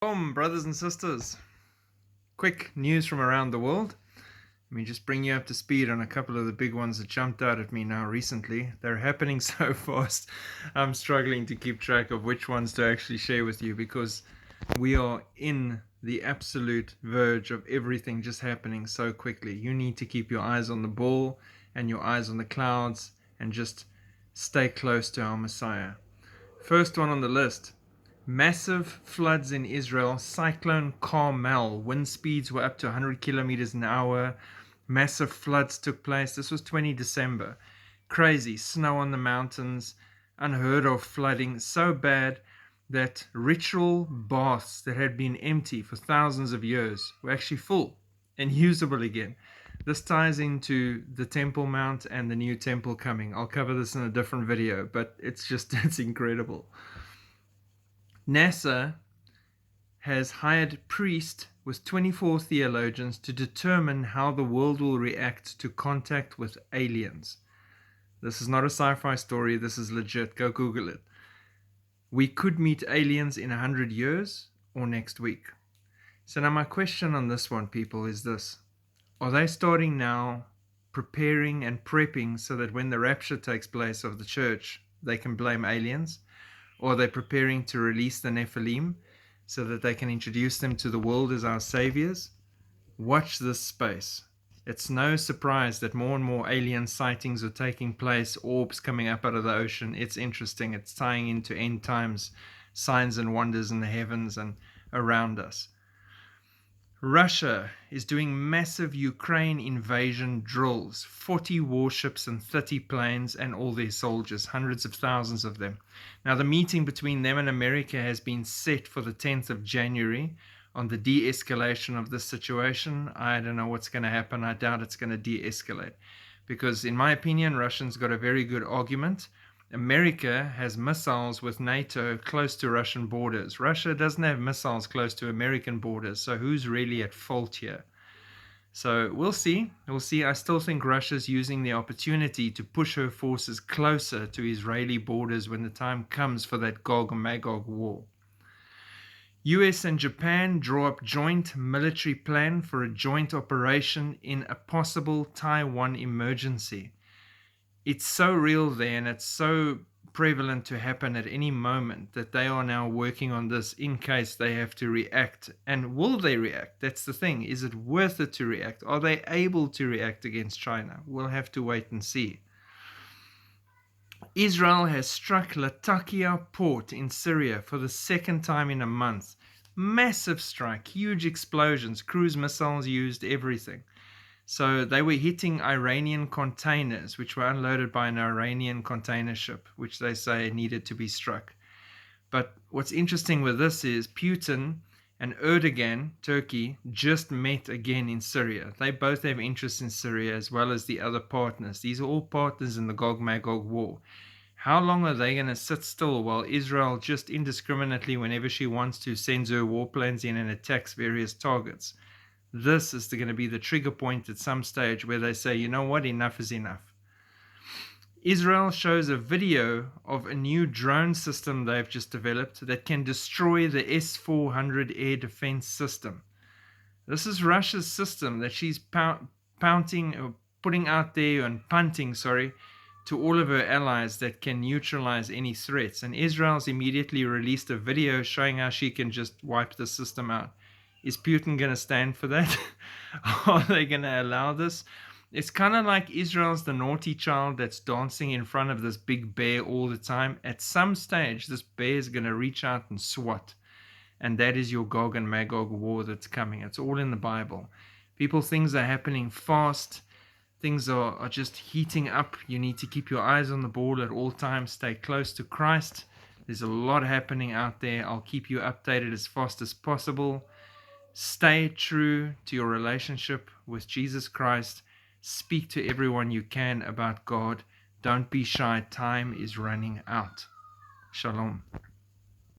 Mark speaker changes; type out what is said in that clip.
Speaker 1: Boom, brothers and sisters. Quick news from around the world. Let me just bring you up to speed on a couple of the big ones that jumped out at me now recently. They're happening so fast, I'm struggling to keep track of which ones to actually share with you because we are in the absolute verge of everything just happening so quickly. You need to keep your eyes on the ball and your eyes on the clouds and just stay close to our Messiah. First one on the list. Massive floods in Israel. Cyclone Carmel. Wind speeds were up to 100 kilometers an hour. Massive floods took place. This was 20 December. Crazy. Snow on the mountains. Unheard of flooding. So bad that ritual baths that had been empty for thousands of years were actually full and usable again. This ties into the Temple Mount and the new temple coming. I'll cover this in a different video, but it's incredible. NASA has hired priests with 24 theologians to determine how the world will react to contact with aliens. This is not a sci-fi story, this is legit. Go Google it. We could meet aliens in 100 years or next week. So now my question on this one, people, is this. Are they starting now preparing and prepping so that when the rapture takes place of the church, they can blame aliens? Or are they preparing to release the Nephilim so that they can introduce them to the world as our saviors? Watch this space. It's no surprise that more and more alien sightings are taking place, orbs coming up out of the ocean. It's interesting. It's tying into end times, signs and wonders in the heavens and around us. Russia is doing massive Ukraine invasion drills, 40 warships and 30 planes and all their soldiers, hundreds of thousands of them. Now the meeting between them and America has been set for the 10th of January on the de-escalation of this situation. I don't know what's going to happen. I doubt it's going to de-escalate because in my opinion, Russians got a very good argument. America has missiles with NATO close to Russian borders. Russia doesn't have missiles close to American borders, so who's really at fault here? So we'll see. We'll see. I still think Russia's using the opportunity to push her forces closer to Israeli borders when the time comes for that Gog and Magog war. US and Japan draw up joint military plan for a joint operation in a possible Taiwan emergency. It's so real there and it's so prevalent to happen at any moment that they are now working on this in case they have to react. And will they react? That's the thing. Is it worth it to react? Are they able to react against China? We'll have to wait and see. Israel has struck Latakia port in Syria for the second time in a month. Massive strike, huge explosions, cruise missiles used, everything. So they were hitting Iranian containers, which were unloaded by an Iranian container ship, which they say needed to be struck. But what's interesting with this is Putin and Erdogan, Turkey, just met again in Syria. They both have interests in Syria as well as the other partners. These are all partners in the Gog-Magog war. How long are they going to sit still while Israel just indiscriminately, whenever she wants to, sends her warplanes in and attacks various targets? This is going to be the trigger point at some stage where they say, you know what, enough is enough. Israel shows a video of a new drone system they've just developed that can destroy the S-400 air defense system. This is Russia's system that she's putting out there and punting, to all of her allies that can neutralize any threats. And Israel's immediately released a video showing how she can just wipe the system out. Is Putin going to stand for that? Are they going to allow this? It's kind of like Israel's the naughty child that's dancing in front of this big bear all the time. At some stage, this bear is going to reach out and swat. And that is your Gog and Magog war that's coming. It's all in the Bible. People, things are happening fast. Things are just heating up. You need to keep your eyes on the ball at all times. Stay close to Christ. There's a lot happening out there. I'll keep you updated as fast as possible. Stay true to your relationship with Jesus Christ. Speak to everyone you can about God. Don't be shy. Time is running out. Shalom.